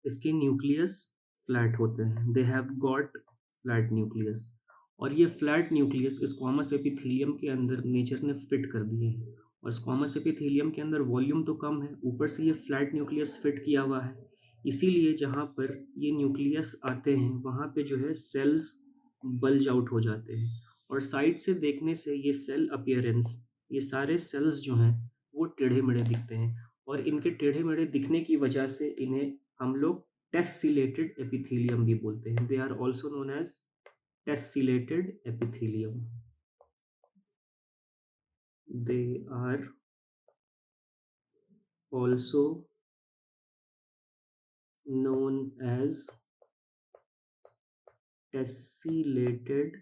इसके nucleus flat होते हैं, they have got flat nucleus. और ये फ्लैट न्यूक्लियस स्क्वामस एपिथेलियम के अंदर नेचर ने फिट कर दिए हैं। और स्क्वामस एपिथेलियम के अंदर वॉल्यूम तो कम है, ऊपर से ये फ्लैट न्यूक्लियस फिट किया हुआ है, इसीलिए जहाँ पर ये न्यूक्लियस आते हैं वहाँ पे जो है सेल्स बल्ज आउट हो जाते हैं। और साइड से देखने से ये सेल अपीयरेंस, ये सारे सेल्स जो हैं वो टेढ़े मेढ़े दिखते हैं। और इनके टेढ़े मेढ़े दिखने की वजह से इन्हें हम लोग टेस्सिलेटेड एपिथेलियम भी बोलते हैं। They are also known as tessellated epithelium. They are also known as tesselated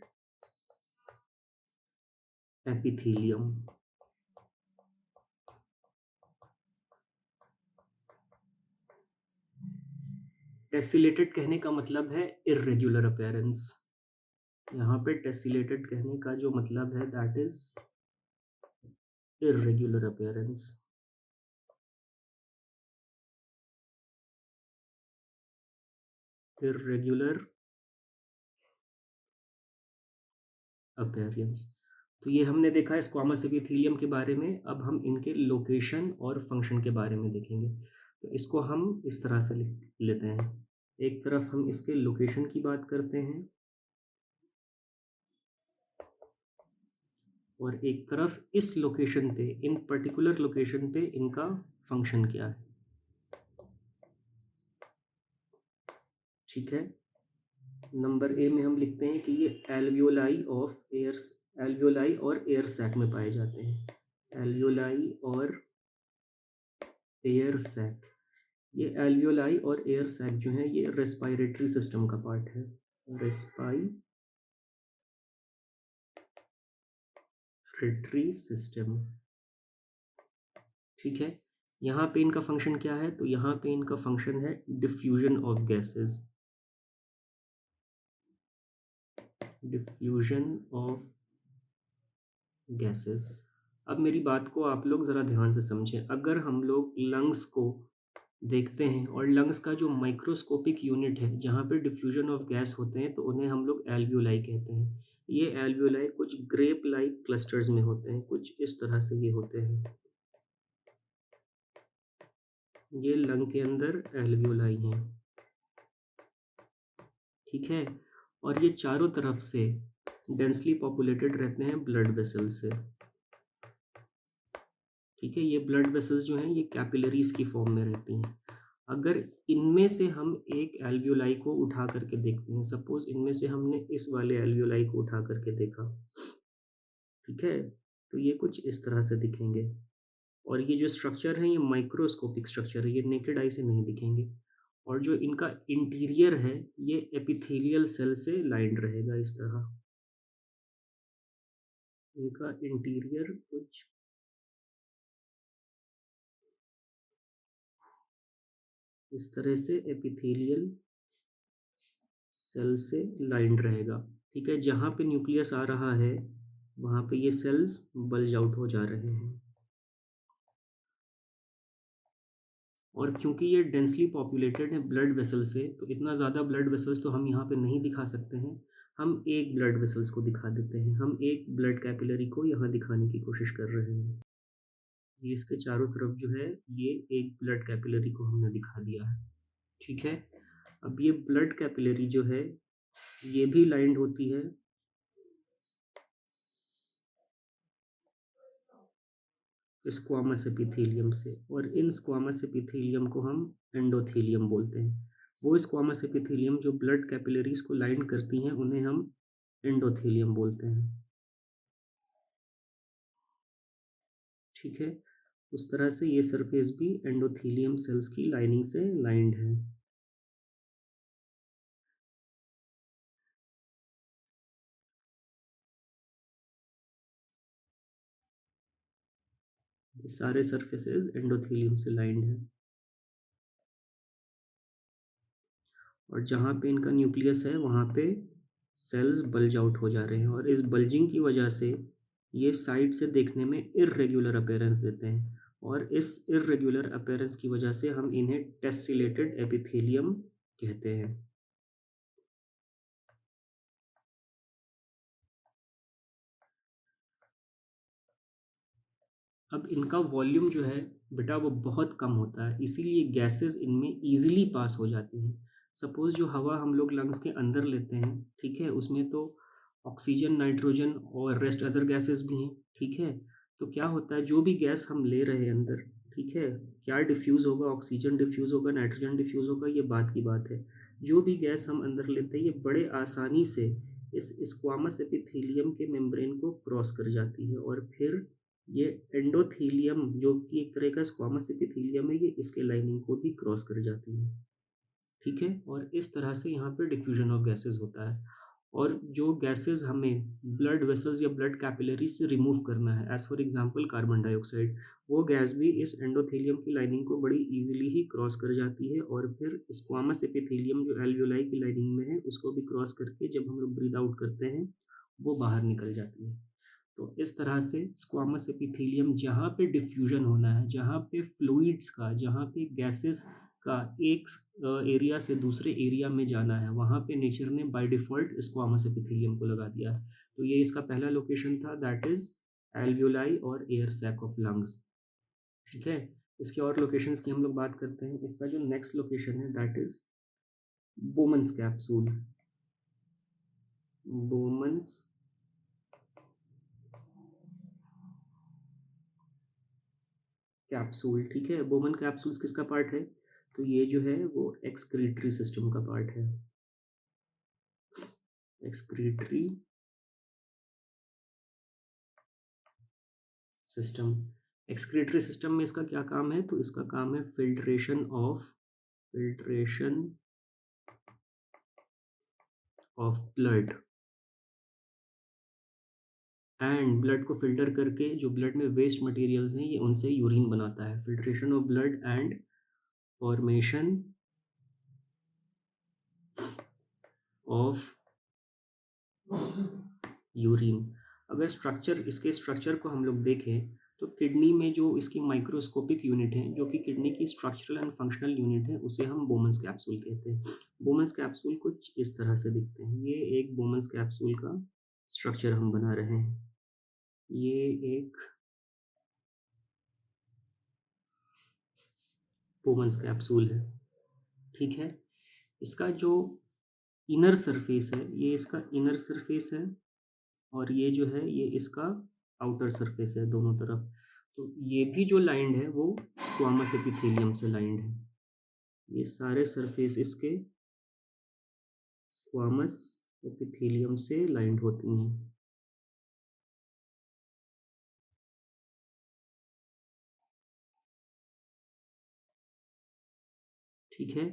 epithelium. Tessellated कहने का मतलब है इर्रेगुलर अपीयरेंस। यहाँ पे टेसिलेटेड कहने का जो मतलब है that is irregular appearance. Irregular appearance. तो ये हमने देखा है स्क्वामस एपिथेलियम के बारे में। अब हम इनके लोकेशन और फंक्शन के बारे में देखेंगे। तो इसको हम इस तरह से लेते हैं, एक तरफ हम इसके लोकेशन की बात करते हैं और एक तरफ इस लोकेशन पे, इन पर्टिकुलर लोकेशन पे इनका फंक्शन क्या है। ठीक है, नंबर ए में हम लिखते हैं कि ये एल्वियोलाई और एयर सैक में पाए जाते हैं। एल्वियोलाई और एयर सैक, ये एल्वियोलाई और एयर सैक जो है ये रेस्पिरेटरी सिस्टम का पार्ट है। रेस्पिरेटरी सिस्टम, ठीक है। यहाँ पे इनका फंक्शन क्या है, तो यहाँ पे इनका फंक्शन है diffusion of gases. Diffusion of gases. अब मेरी बात को आप लोग ज़रा ध्यान से समझें। अगर हम लोग लंग्स को देखते हैं और लंग्स का जो माइक्रोस्कोपिक यूनिट है जहाँ पे डिफ्यूजन ऑफ गैस होते हैं तो उन्हें हम लोग एल्वियोलाई कहते हैं। ये एल्वियोलाई कुछ ग्रेप लाइक क्लस्टर्स में होते हैं, कुछ इस तरह से ये होते हैं। ये लंग के अंदर एल्वियोलाई हैं, ठीक है। और ये चारों तरफ से डेंसली पॉपुलेटेड रहते हैं ब्लड वेसल से, ठीक है। ये ब्लड वेसल्स जो हैं ये कैपिलरीज की फॉर्म में रहती हैं। अगर इनमें से हम एक एल्वियोलाई को उठा करके देखते हैं, सपोज इनमें से हमने इस वाले एल्वियोलाई को उठा करके देखा, ठीक है, तो ये कुछ इस तरह से दिखेंगे। और ये जो स्ट्रक्चर है ये माइक्रोस्कोपिक स्ट्रक्चर है, ये नेकेड आई से नहीं दिखेंगे। और जो इनका इंटीरियर है ये एपिथेलियल सेल से लाइंड रहेगा इस तरह। इनका इंटीरियर कुछ इस तरह से एपिथेलियल सेल से लाइंड रहेगा, ठीक है। जहाँ पे न्यूक्लियस आ रहा है वहाँ पे ये सेल्स बल्ज आउट हो जा रहे हैं। और क्योंकि ये डेंसली पॉपुलेटेड है ब्लड वेसल से, तो इतना ज़्यादा ब्लड वेसल्स तो हम यहाँ पे नहीं दिखा सकते हैं। हम एक ब्लड वेसल्स को दिखा देते हैं, हम एक ब्लड कैपिलरी को यहाँ दिखाने की कोशिश कर रहे हैं। ये इसके चारों तरफ जो है ये एक ब्लड कैपिलरी को हमने दिखा दिया है, ठीक है। अब ये ब्लड कैपिलरी जो है ये भी लाइंड होती है स्क्वामस एपिथेलियम से, और इन स्क्वामस एपिथेलियम को हम एंडोथेलियम बोलते हैं। वो स्क्वामस एपिथेलियम जो ब्लड कैपिलरीज को लाइन करती हैं उन्हें हम एंडोथेलियम बोलते हैं, ठीक है। उस तरह से ये सरफेस भी एंडोथेलियम सेल्स की लाइनिंग से लाइंड है। ये सारे सरफेसेस एंडोथेलियम से लाइंड है। और जहाँ पे इनका न्यूक्लियस है वहाँ पे सेल्स बल्ज आउट हो जा रहे हैं, और इस बल्जिंग की वजह से ये साइड से देखने में इर्रेगुलर अपीयरेंस देते हैं। और इस इर्रेगुलर अपीयरेंस की वजह से हम इन्हें टेस्सिलेटेड एपिथेलियम कहते हैं। अब इनका वॉल्यूम जो है बेटा वो बहुत कम होता है, इसीलिए गैसेस इनमें ईज़िली पास हो जाती हैं। सपोज़ जो हवा हम लोग लंग्स के अंदर लेते हैं, ठीक है? उसमें तो ऑक्सीजन, नाइट्रोजन और रेस्ट अदर गैसेस भी हैं, ठीक है? तो क्या होता है जो भी गैस हम ले रहे हैं अंदर, ठीक है? क्या डिफ्यूज़ होगा, ऑक्सीजन डिफ्यूज़ होगा, नाइट्रोजन डिफ्यूज़ होगा, ये बात की बात है। जो भी गैस हम अंदर लेते हैं ये बड़े आसानी से इस स्क्वामस एपिथेलियम के मेम्ब्रेन को क्रॉस कर जाती है और फिर ये एंडोथेलियम जो कि एक तरह का स्क्वामस एपिथेलियम है, ये इसके लाइनिंग को भी क्रॉस कर जाती है, ठीक है? और इस तरह से यहाँ पे डिफ्यूजन ऑफ गैसेज़ होता है। और जो गैसेज़ हमें ब्लड वेसल्स या ब्लड कैपिलरीज़ से रिमूव करना है, as for example carbon dioxide, वो गैस भी इस एंडोथेलियम की लाइनिंग को बड़ी ईज़िली ही क्रॉस कर जाती है और फिर स्क्वामस एपिथेलियम जो एल्वियोलाई की लाइनिंग में है, उसको भी क्रॉस करके जब हम लोग ब्रीथ आउट करते हैं, वो बाहर निकल जाती है। तो इस तरह से स्क्वामस एपिथेलियम जहाँ पे डिफ्यूजन होना है, जहाँ पे फ्लूइड्स का, जहाँ पे गैसेस का एक एरिया से दूसरे एरिया में जाना है, वहाँ पे नेचर ने बाय डिफ़ॉल्ट स्क्वामस एपिथेलियम को लगा दिया है। तो ये इसका पहला लोकेशन था, दैट इज़ एल्वियोलाई और एयर सैक ऑफ लंग्स, ठीक है? इसके और लोकेशंस की हम लोग बात करते हैं। इसका जो नेक्स्ट लोकेशन है that is Bowman's capsule. Bowman's capsule, ठीक है? बोमन कैप्सूल्स किसका पार्ट है? तो ये जो है वो एक्सक्रीटरी सिस्टम का पार्ट है। Excretory system. एक्सक्रीटरी सिस्टम में इसका क्या काम है? तो इसका काम है filtration of blood and blood को फ़िल्टर करके जो ब्लड में वेस्ट मटेरियल्स हैं, ये उनसे यूरिन बनाता है। Filtration of blood and formation of urine. अगर इसके स्ट्रक्चर को हम लोग देखें तो किडनी में जो इसकी माइक्रोस्कोपिक यूनिट है, जो कि किडनी की स्ट्रक्चरल एंड फंक्शनल यूनिट है, उसे हम बोमन्स कैप्सूल कहते हैं। बोमन्स कैप्सूल कुछ इस तरह से दिखते हैं। ये एक बोमन्स कैप्सूल का स्ट्रक्चर हम बना रहे हैं। ये एक बोमन्स कैप्सूल है, ठीक है? इसका जो इनर सरफेस है, ये इसका इनर सरफेस है और ये जो है ये इसका आउटर सरफेस है दोनों तरफ। तो ये भी जो लाइंड है वो स्क्वामस एपिथेलियम से लाइंड है। ये सारे सरफेस इसके स्क्वामस एपिथेलियम से लाइंड होती हैं। ठीक है?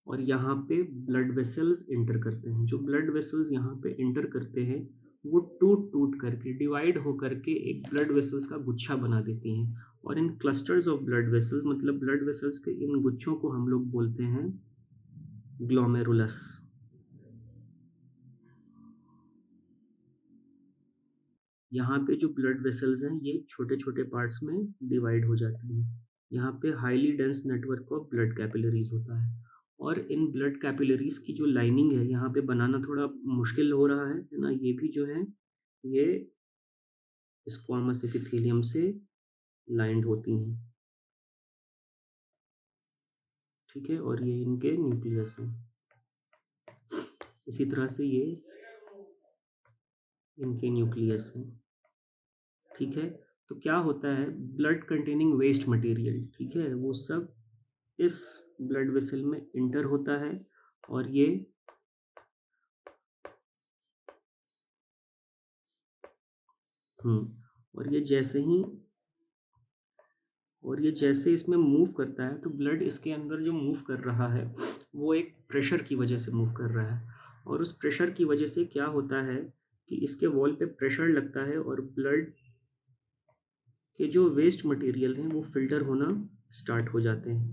और यहाँ पे ब्लड वेसल्स एंटर करते हैं। जो ब्लड वेसल्स यहाँ पे एंटर करते हैं, वो टूट-टूट करके, डिवाइड हो करके एक ब्लड वेसल्स का गुच्छा बना देती हैं और इन क्लस्टर्स ऑफ ब्लड वेसल्स मतलब ब्लड वेसल्स के इन गुच्छों को हम लोग बोलते हैं ग्लोमेरुलस। यहाँ पे जो ब्लड वेसल्स हैं, ये छोटे-छोटे पार्ट्स में डिवाइड हो जाती हैं। यहाँ पे highly dense network of blood capillaries होता है और इन ब्लड कैपिलरीज़ की जो लाइनिंग है, यहाँ पे बनाना थोड़ा मुश्किल हो रहा है ना? ये भी जो है, ये स्क्वामस एपिथेलियम से लाइन्ड होती हैं, ठीक है? और ये इनके न्यूक्लियस हैं। इसी तरह से ये इनके न्यूक्लियस हैं, ठीक है? तो क्या होता है, ब्लड कंटेनिंग वेस्ट मटेरियल, ठीक है? वो सब इस ब्लड वेसल में इंटर होता है और ये और ये जैसे ही और ये जैसे इसमें मूव करता है तो ब्लड इसके अंदर जो मूव कर रहा है वो एक प्रेशर की वजह से मूव कर रहा है और उस प्रेशर की वजह से क्या होता है कि इसके वॉल पे प्रेशर लगता है और ब्लड के जो वेस्ट मटेरियल हैं वो फ़िल्टर होना स्टार्ट हो जाते हैं,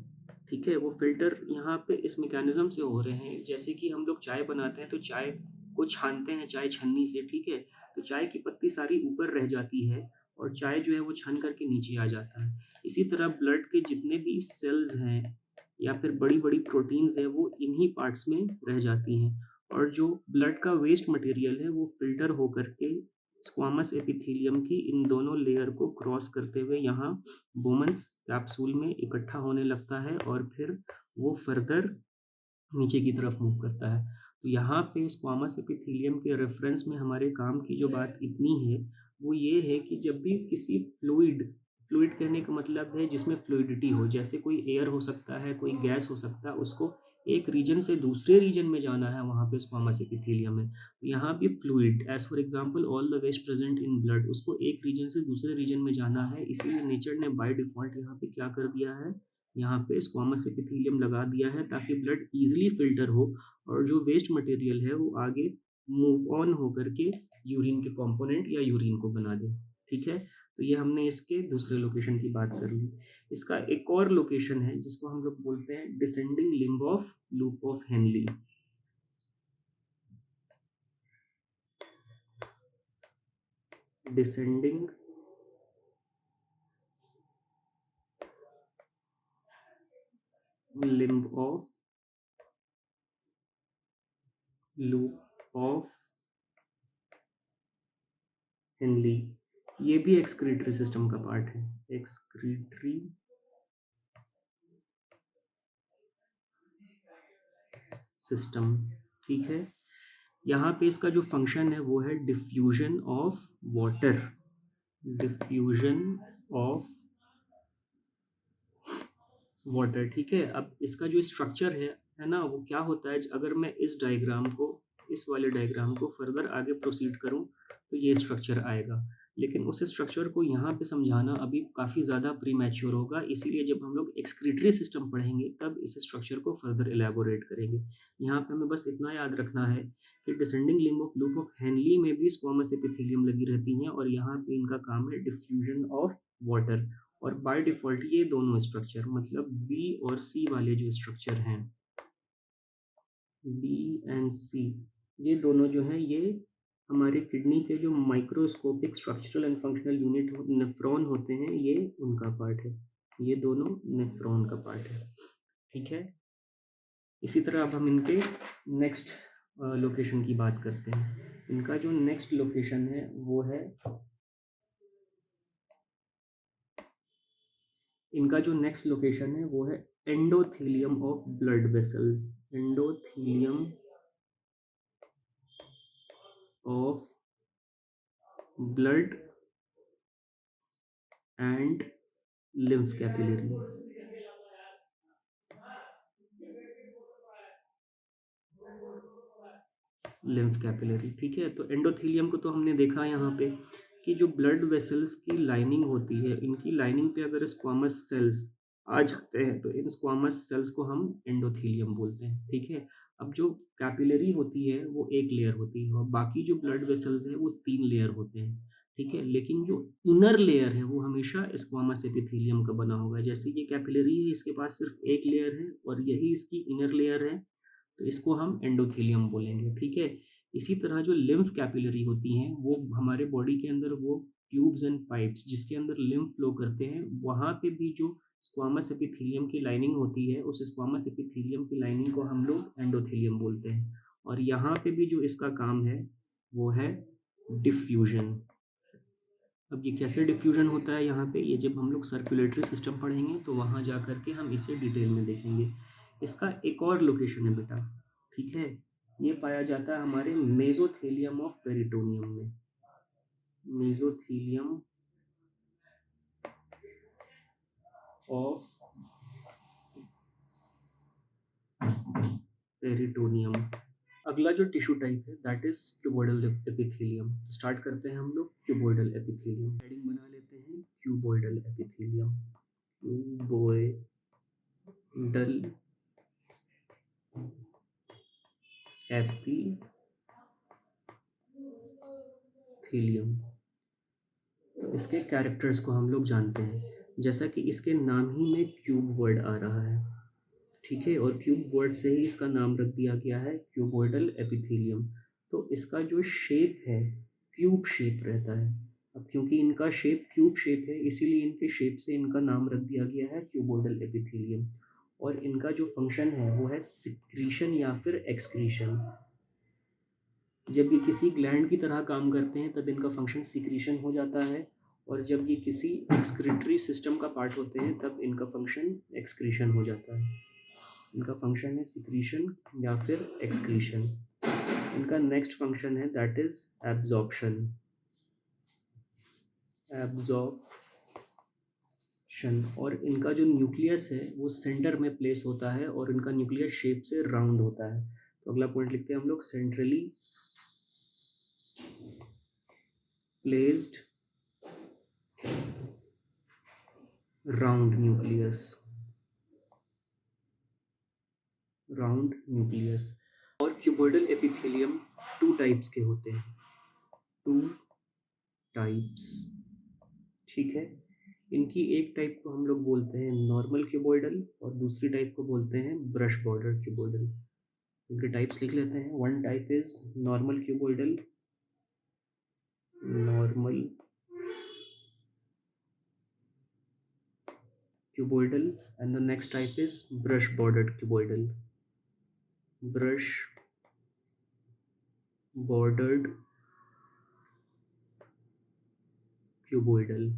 ठीक है? वो फ़िल्टर यहाँ पे इस मैकेनिज़्म से हो रहे हैं, जैसे कि हम लोग चाय बनाते हैं तो चाय को छानते हैं चाय छन्नी से, ठीक है? तो चाय की पत्ती सारी ऊपर रह जाती है और चाय जो है वो छन करके नीचे आ जाता है। इसी तरह ब्लड के जितने भी सेल्स हैं या फिर बड़ी-बड़ी प्रोटीन्स हैं, वो इन्हीं पार्ट्स में रह जाती हैं और जो ब्लड का वेस्ट मटेरियल है, वो फ़िल्टर होकर के स्क्वामस एपिथेलियम की इन दोनों लेयर को क्रॉस करते हुए यहाँ बोमन्स कैप्सूल में इकट्ठा होने लगता है और फिर वो फर्दर नीचे की तरफ मूव करता है। तो यहाँ पे स्क्वामस एपिथेलियम के रेफ़रेंस में हमारे काम की जो बात इतनी है, वो ये है कि जब भी किसी फ्लूइड फ्लूइड कहने का मतलब है जिसमें फ्लूइडिटी हो, जैसे कोई एयर हो सकता है, कोई गैस हो सकता है, उसको एक रीजन से दूसरे रीजन में जाना है, वहाँ पे स्क्वामस एपिथेलियम है। तो यहाँ भी fluid as for example all the waste present in blood उसको एक रीजन से दूसरे रीजन में जाना है, इसीलिए नेचर ने बाय डिफ़ॉल्ट यहाँ पे क्या कर दिया है, यहाँ पे स्क्वामस एपिथेलियम लगा दिया है ताकि ब्लड ईज़िली फ़िल्टर हो और जो वेस्ट मटेरियल है वो आगे मूव ऑन होकर के यूरिन के कंपोनेंट या यूरिन को बना दे। ठीक है? तो ये हमने इसके दूसरे लोकेशन की बात कर ली। इसका एक और लोकेशन है जिसको हम लोग बोलते हैं descending limb of loop of Henley. Descending limb of loop of Henley. ये भी एक्सक्रीटरी सिस्टम का पार्ट है। Excretory system. ठीक है? यहाँ पे इसका जो फंक्शन है वो है diffusion of water. Diffusion of water. ठीक है? अब इसका जो स्ट्रक्चर है ना, वो क्या होता है, अगर मैं इस डायग्राम को, इस वाले डायग्राम को फर्दर आगे प्रोसीड करूँ तो ये स्ट्रक्चर आएगा। लेकिन उस स्ट्रक्चर को यहाँ पे समझाना अभी काफ़ी ज़्यादा प्रीमैच्योर होगा, इसीलिए जब हम लोग एक्सक्रीटरी सिस्टम पढ़ेंगे तब इस स्ट्रक्चर को फर्दर इलैबोरेट करेंगे। यहाँ पे हमें बस इतना याद रखना है कि descending limb of loop of Henley में भी स्क्वामस एपिथेलियम लगी रहती हैं और यहाँ पे इनका काम है डिफ्यूजन ऑफ वाटर। और बाय डिफ़ॉल्ट ये दोनों स्ट्रक्चर मतलब बी और सी वाले जो स्ट्रक्चर हैं, बी एंड सी, ये दोनों जो हैं ये हमारे किडनी के जो microscopic structural and functional unit nephron होते हैं, ये उनका पार्ट है। ये दोनों नेफ्रॉन का पार्ट है। ठीक है? इसी तरह अब हम इनके नेक्स्ट लोकेशन की बात करते हैं। इनका जो नेक्स्ट लोकेशन है वो है, इनका जो नेक्स्ट लोकेशन है वो है endothelium of blood vessels. Endothelium of blood and lymph capillary. Lymph capillary. ठीक है? तो एंडोथेलियम को तो हमने देखा यहाँ पे कि जो ब्लड वेसल्स की लाइनिंग होती है, इनकी लाइनिंग पे अगर स्क्वामस सेल्स आ जाते हैं तो इन स्क्वामस सेल्स को हम एंडोथेलियम बोलते हैं। ठीक है? अब जो कैपिलरी होती है वो एक लेयर होती है और बाकी जो ब्लड वेसल्स हैं वो 3 लेयर होते हैं। ठीक है? लेकिन जो इनर लेयर है वो हमेशा स्क्वामस एपिथेलियम का बना होगा। जैसे ये कैपिलरी है, इसके पास सिर्फ एक लेयर है और यही इसकी इनर लेयर है, तो इसको हम एंडोथेलियम बोलेंगे। ठीक है? इसी तरह जो लिम्फ कैपिलरी होती हैं वो हमारे बॉडी के अंदर वो ट्यूब्स एंड पाइप्स जिसके अंदर लिम्फ फ्लो करते हैं, वहाँ पे भी जो स्क्वामस एपिथेलियम की लाइनिंग होती है, उस स्क्वामस एपिथेलियम की लाइनिंग को हम लोग एंडोथेलियम बोलते हैं। और यहाँ पे भी जो इसका काम है वो है डिफ्यूजन। अब ये कैसे डिफ्यूजन होता है यहाँ पे, ये जब हम लोग सर्कुलेटरी सिस्टम पढ़ेंगे तो वहाँ जा कर के हम इसे डिटेल में देखेंगे। इसका एक और लोकेशन है बेटा। ठीक है? ये पाया जाता है हमारे मेसोथेलियम ऑफ पेरिटोनियम में। Mesothelium of peritoneum. अगला जो टिश्यू टाइप है that is cuboidal epithelium. Start करते हैं हम लोग क्यूबॉइडल एपिथेलियम। हेडिंग बना लेते हैं क्यूबॉइडल एपिथेलियम। Cuboidal epithelium. तो इसके कैरेक्टर्स को हम लोग जानते हैं, जैसा कि इसके नाम ही में क्यूब वर्ड आ रहा है। ठीक है? और क्यूब वर्ड से ही इसका नाम रख दिया गया है क्यूबॉइडल एपिथेलियम। तो इसका जो शेप है क्यूब शेप रहता है। अब क्योंकि इनका शेप क्यूब शेप है, इसीलिए इनके शेप से इनका नाम रख दिया गया है क्यूबोइडल एपिथेलियम। और इनका जो फंक्शन है वो है सिक्रीशन या फिर एक्सक्रीशन। जब ये किसी ग्लैंड की तरह काम करते हैं तब इनका फंक्शन सिक्रीशन हो जाता है, और जब ये किसी एक्सक्रीटरी सिस्टम का पार्ट होते हैं तब इनका फंक्शन एक्सक्रीशन हो जाता है। इनका फंक्शन है सिक्रीशन या फिर एक्सक्रीशन। इनका नेक्स्ट फंक्शन है दैट इज एब्जॉर्प्शन। एब्जॉर्प्शन। और इनका जो न्यूक्लियस है वो सेंटर में प्लेस होता है और इनका न्यूक्लियस शेप से राउंड होता है। तो अगला पॉइंट लिखते हैं हम लोग, centrally placed round nucleus. Round nucleus. और क्यूबोइडल एपिथेलियम टू टाइप्स के होते हैं। टू टाइप्स, ठीक है। इनकी एक टाइप को हम लोग बोलते हैं नॉर्मल क्यूबोइडल और दूसरी टाइप को बोलते हैं ब्रश बॉर्डर क्यूबोइडल। इनके टाइप्स लिख लेते हैं। One type is normal cuboidal, normal cuboidal, and the next type is brush bordered cuboidal. Brush bordered cuboidal।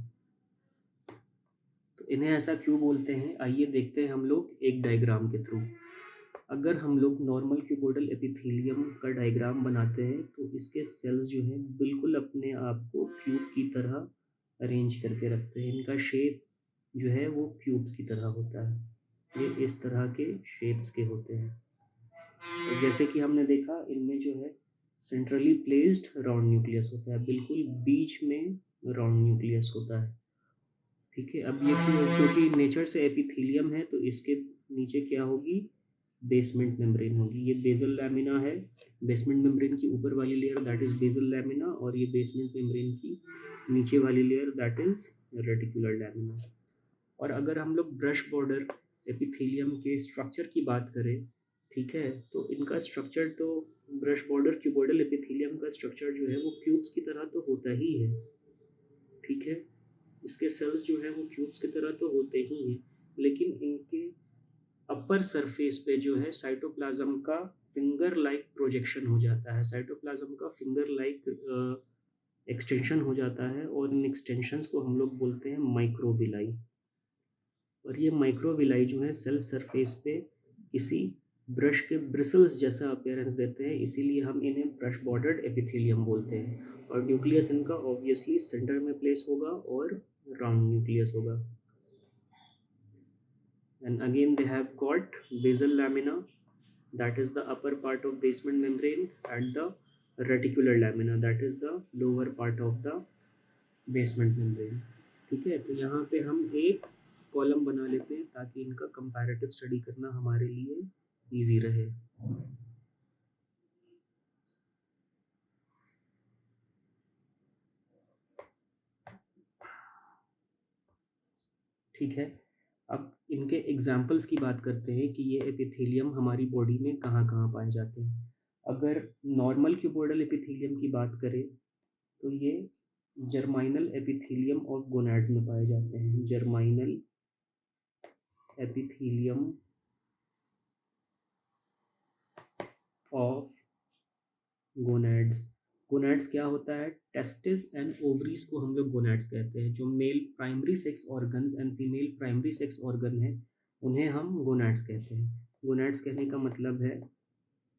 तो इन्हें ऐसा क्यों बोलते हैं, आइए देखते हैं हम लोग एक डायग्राम के थ्रू। अगर हम लोग नॉर्मल क्यूबोइडल एपिथेलियम का डायग्राम बनाते हैं तो इसके सेल्स जो हैं बिल्कुल अपने आप को क्यूब की तरह अरेंज करके रखते हैं। इनका शेप जो है वो क्यूब्स की तरह होता है। ये इस तरह के शेप्स के होते हैं। तो जैसे कि हमने देखा इनमें जो है सेंट्रली प्लेस्ड राउंड न्यूक्लियस होता है, बिल्कुल बीच में राउंड न्यूक्लियस होता है, ठीक है। अब ये क्योंकि नेचर से एपिथेलियम है तो इसके नीचे क्या होगी, बेसमेंट मेम्ब्रेन होगी। ये बेसल लैमिना है, बेसमेंट मेम्ब्रेन की ऊपर वाली layer that is basal lamina, और ये बेसमेंट मेम्ब्रेन की नीचे वाली layer that is reticular lamina. और अगर हम लोग ब्रश बॉर्डर एपिथेलियम के स्ट्रक्चर की बात करें, ठीक है, तो इनका स्ट्रक्चर तो ब्रश बॉर्डर क्यूबोइडल एपिथेलियम का स्ट्रक्चर जो है वो क्यूब्स की तरह तो होता ही है, ठीक है। इसके सेल्स जो है वो क्यूब्स की तरह तो होते ही हैं, लेकिन इनके अपर सरफेस पे जो है साइटोप्लाज्म का फिंगर लाइक प्रोजेक्शन हो जाता है, साइटोप्लाज्म का फिंगर लाइक एक्सटेंशन हो जाता है, और इन एक्सटेंशंस को हम लोग बोलते हैं माइक्रोविलाई। और ये माइक्रोविलाई जो है सेल सरफेस पे किसी ब्रश के ब्रिसल्स जैसा अपीयरेंस देते हैं, इसीलिए हम इन्हें ब्रश बॉर्डर्ड एपिथेलियम बोलते हैं। और न्यूक्लियस इनका ऑब्वियसली सेंटर में प्लेस होगा और राउंड न्यूक्लियस होगा। And again they have got basal lamina, that is the upper part of basement membrane, and the reticular lamina, that is the lower part of the basement membrane, ठीक है। तो यहाँ पे हम एक कॉलम बना लेते हैं ताकि इनका कंपैरेटिव स्टडी करना हमारे लिए इजी रहे। ठीक है, अब इनके एग्जाम्पल्स की बात करते हैं कि ये एपिथेलियम हमारी बॉडी में कहाँ कहाँ पाए जाते हैं। अगर नॉर्मल क्यूबोइडल एपिथेलियम की बात करें तो ये जर्माइनल एपिथेलियम ऑफ गोनैड्स में पाए जाते हैं। जर्माइनल एपिथेलियम ऑफ गोनैड्स। गोनैड्स क्या होता है, टेस्टिस एंड ओवरीज को हम लोग गोनैड्स कहते हैं। जो male primary sex organs and female primary sex organ है उन्हें हम गोनैड्स कहते हैं। गोनैड्स कहने का मतलब है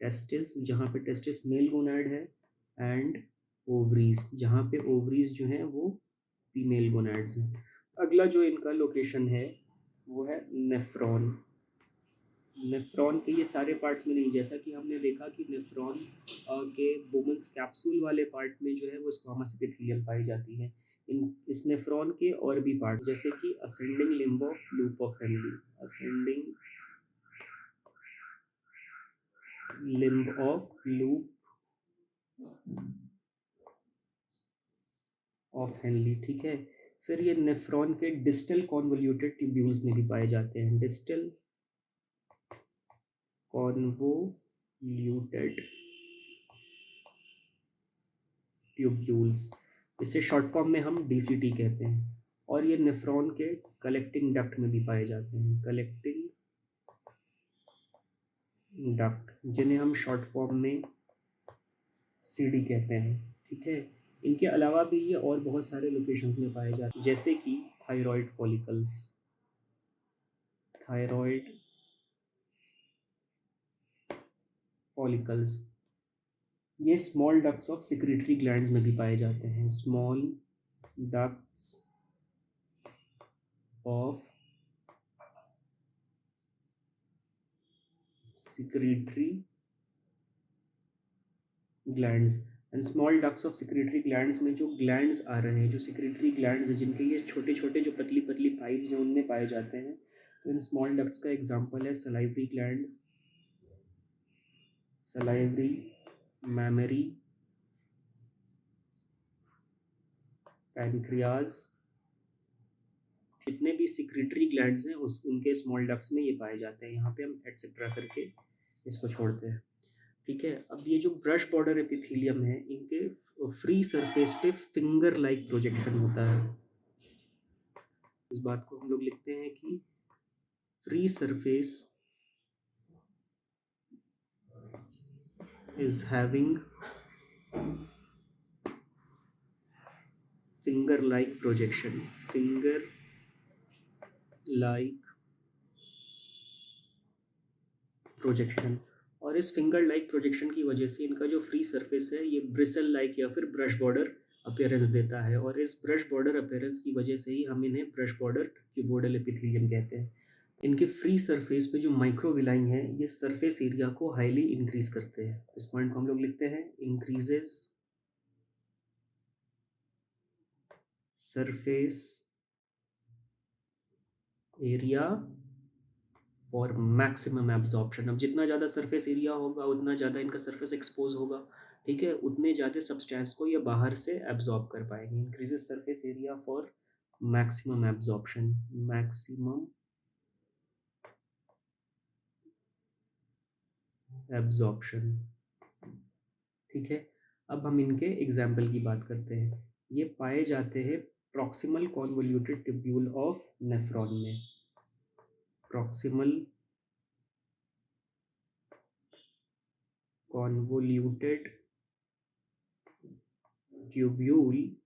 टेस्टिस, जहाँ पे टेस्टिस मेल गोनैड है, एंड ओवरीज, जहाँ पे ओवरीज जो हैं वो फीमेल गोनैड्स हैं। अगला जो इनका लोकेशन है वो है नेफ्रॉन। नेफ्रॉन के ये सारे पार्ट्स में नहीं, जैसा कि हमने देखा कि नेफ्रॉन के बोमन्स कैप्सूल वाले पार्ट में जो है वो स्क्वामस एपिथेलियम पाई जाती है। इस नेफ्रॉन के और भी पार्ट जैसे कि ascending limb of loop of Henley, ascending limb of loop of Henley, ठीक है। फिर ये नेफ्रॉन के डिस्टल कॉन्वोल्यूटेड ट्यूब्यूल्स में भी पाए जाते हैं। Distal convoluted tubules. इसे शॉर्ट फॉर्म में हम डीसीटी कहते हैं। और ये नेफ्रॉन के कलेक्टिंग डक्ट में भी पाए जाते हैं, कलेक्टिंग डक्ट, जिन्हें हम शॉर्ट फॉर्म में सीडी कहते हैं। ठीक है, इनके अलावा भी ये और बहुत सारे लोकेशंस में पाए जाते हैं, जैसे कि थायराइड फॉलिकल्स, थायराइड फॉलिकल्स ये small ducts of secretory glands में भी पाए जाते हैं, small ducts of secretory glands. And small ducts of secretory glands में जो ग्लैंड्स आ रहे हैं, जो सिक्रेटरी ग्लैंड्स हैं, जिनके ये छोटे छोटे जो पतली पतली पाइप्स हैं, उनमें पाए जाते हैं। तो इन स्मॉल डक्ट्स का एग्जांपल है salivary gland, salivary, memory, pancreas. जितने भी सिक्रेटरी ग्लैंड्स हैं उस उनके स्मॉल डक्ट्स में ये पाए जाते हैं। यहाँ पे हम एटसेट्रा करके इसको छोड़ते हैं। ठीक है, अब ये जो ब्रश बॉर्डर एपिथेलियम है, इनके फ्री सरफेस पे फिंगर लाइक प्रोजेक्शन होता है। इस बात को हम लोग लिखते हैं कि free surface is having finger like projection, finger like projection. और इस फिंगर लाइक प्रोजेक्शन की वजह से इनका जो फ्री सरफेस है ये ब्रिसल लाइक या फिर ब्रश बॉर्डर अपीयरेंस देता है। और इस ब्रश बॉर्डर अपीयरेंस की वजह से ही हम इन्हें ब्रश बॉर्डर क्यूबोइडल एपिथेलियम कहते हैं। इनके फ्री सरफेस पे जो माइक्रोविलाई हैं, ये सरफेस एरिया को हाईली इंक्रीज करते हैं। इस पॉइंट को हम लोग लिखते हैं increases surface area for maximum absorption. अब जितना ज़्यादा सरफेस एरिया होगा उतना ज़्यादा इनका सरफेस एक्सपोज होगा। ठीक है, उतने ज़्यादा सब्सटेंस को ये बाहर से एब्जॉर्ब कर पाएंगे। Increases surface area for maximum absorption, maximum absorption. ठीक है, अब हम इनके एग्जाम्पल की बात करते हैं। ये पाए जाते हैं proximal convoluted tubule of nephron में, proximal convoluted tubule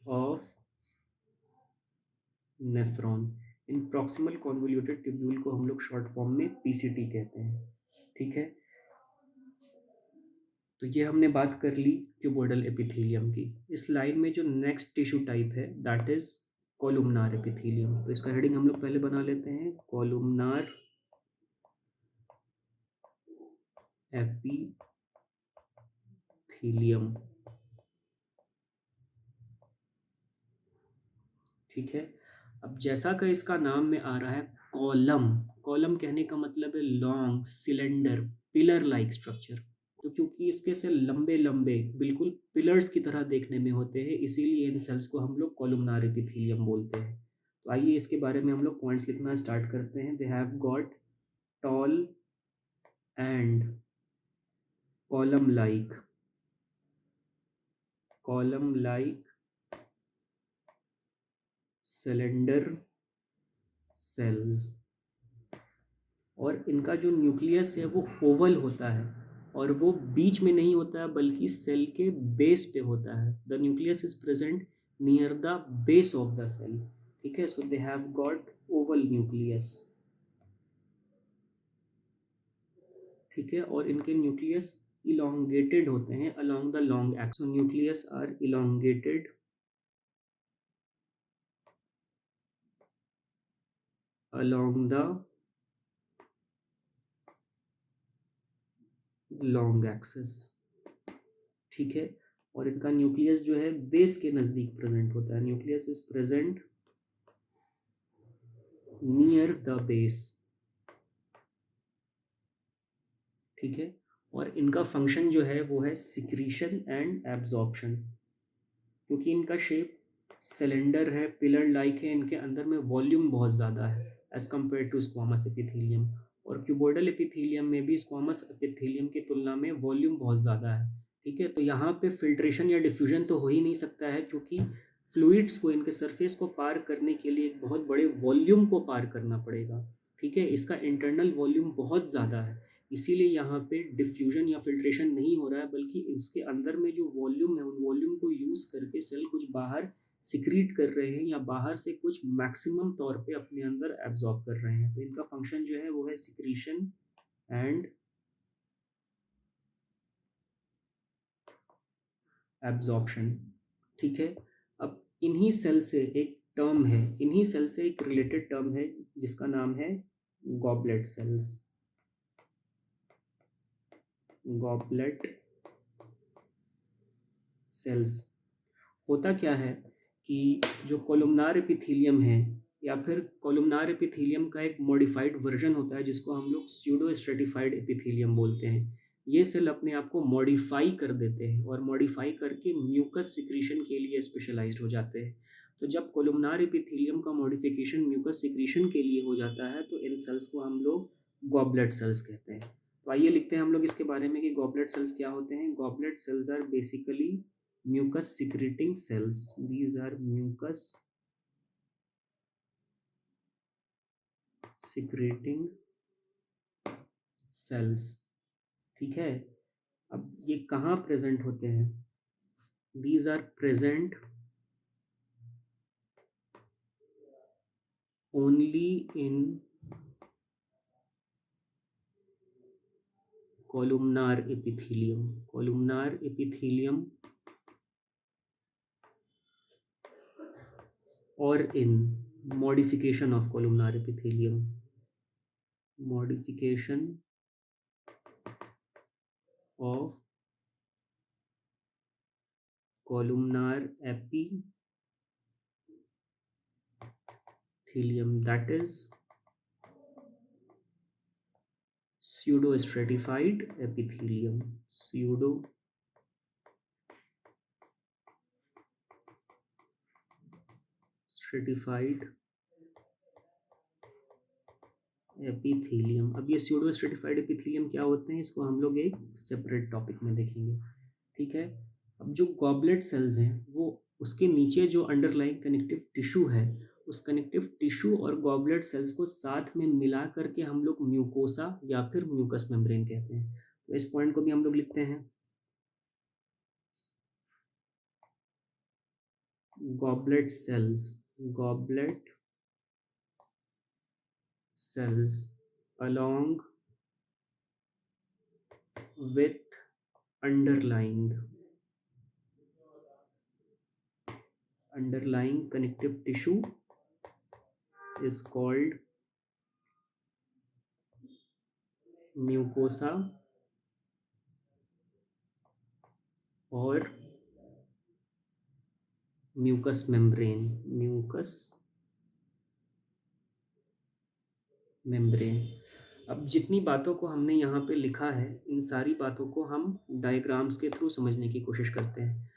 of nephron. इन प्रॉक्सिमल कॉन्वोल्यूटेड ट्यूब्यूल को हम लोग शॉर्ट फॉर्म में पीसीटी कहते हैं। ठीक है, तो ये हमने बात कर ली क्यूबोइडल एपिथेलियम की। इस लाइन में जो नेक्स्ट टिश्यू टाइप है दैट इज कोलुमनार एपिथेलियम। तो इसका हेडिंग हम लोग पहले बना लेते हैं, कोलुमनार एपिथेलियम। ठीक है, अब जैसा कि इसका नाम में आ रहा है कॉलम, कॉलम कहने का मतलब है long, cylinder, pillar like structure. तो क्योंकि इसके सेल लंबे लंबे बिल्कुल पिलर्स की तरह देखने में होते हैं, इसीलिए इन सेल्स को हम लोग कोलुमनार एपिथेलियम बोलते हैं। तो आइए इसके बारे में हम लोग पॉइंट्स लिखना स्टार्ट करते हैं। They have got tall and column like cylinder cells. और इनका जो न्यूक्लियस है वो ओवल होता है, और वो बीच में नहीं होता है बल्कि सेल के बेस पे होता है। The nucleus is present near the base of the cell. ठीक है, so they have got oval nucleus. ठीक है, और इनके न्यूक्लियस इलोंगेटेड होते हैं along the long axis. Nucleus are elongated along the long axis. ठीक है, और इनका न्यूक्लियस जो है बेस के नज़दीक प्रेजेंट होता है। Nucleus is present near the base. ठीक है, और इनका फंक्शन जो है वो है सिक्रीशन एंड एब्जॉर्प्शन। क्योंकि इनका शेप सिलेंडर है, पिलर लाइक है, इनके अंदर में वॉल्यूम बहुत ज़्यादा है as compare to squamous epithelium. और क्यूबोइडल एपिथेलियम में भी स्क्वामस एपिथेलियम की तुलना में वॉल्यूम बहुत ज़्यादा है। ठीक है? तो यहाँ पे फ़िल्ट्रेशन या डिफ्यूज़न तो हो ही नहीं सकता है, क्योंकि फ्लूइड्स को, इनके सरफेस को पार करने के लिए एक बहुत बड़े वॉल्यूम को पार करना पड़ेगा, ठीक है? इसका इंटरनल वॉल्यूम बहुत ज़्यादा है, इसीलिए यहाँ पे डिफ्यूज़न या फ़िल्ट्रेशन नहीं हो रहा है, बल्कि इसके अंदर में जो वॉल्यूम है, उन वॉल्यूम को यूज़ करके सेल कुछ बाहर सिक्रीट कर रहे हैं या बाहर से कुछ मैक्सिमम तौर पे अपने अंदर एब्ज़ॉर्ब कर रहे हैं। तो इनका फ़ंक्शन जो है वो है सिक्रीशन एंड एब्ज़ॉर्प्शन, ठीक है? अब इन्हीं सेल से एक टर्म है, इन्हीं सेल से एक रिलेटेड टर्म है जिसका नाम है गॉबलेट सेल्स। गॉबलेट सेल्स होता क्या है कि जो कोलुमनार एपिथेलियम है या फिर कोलुमनार एपिथेलियम का एक मॉडिफाइड वर्जन होता है जिसको हम लोग स्यूडो स्ट्रेटिफाइड एपिथेलियम बोलते हैं। ये सेल अपने आप को मॉडिफाई कर देते हैं और मॉडिफाई करके म्यूकस सिक्रीशन के लिए स्पेशलाइज्ड हो जाते हैं। तो जब कोलुमनार एपिथेलियम का मॉडिफिकेशन म्यूकस सिक्रीशन के लिए हो जाता है तो इन सेल्स को हम लोग गॉबलेट सेल्स कहते हैं। तो आइए लिखते हैं हम लोग इसके बारे में कि गॉबलेट सेल्स क्या होते हैं। Goblet cells are basically mucus secreting cells. These are mucus secreting cells, ठीक है? अब ये कहाँ प्रेजेंट होते हैं? These are present only in columnar epithelium. Columnar epithelium or in modification of columnar epithelium. Modification of columnar epithelium, that is pseudo-stratified epithelium. Pseudo-stratified epithelium. अब ये pseudo stratified epithelium क्या होते हैं, इसको हम लोग एक सेपरेट टॉपिक में देखेंगे, ठीक है? अब जो गॉबलेट सेल्स हैं वो उसके नीचे जो अंडरलाइंग कनेक्टिव टिश्यू है, उस कनेक्टिव टिश्यू और गॉबलेट सेल्स को साथ में मिला करके हम लोग म्यूकोसा या फिर म्यूकस मेम्ब्रेन कहते हैं। तो इस पॉइंट को भी हम लोग लिखते हैं। Goblet sales along with underlying connective tissue is called mucosa or mucous membrane। अब जितनी बातों को हमने यहाँ पे लिखा है, इन सारी बातों को हम डायग्राम्स के थ्रू समझने की कोशिश करते हैं।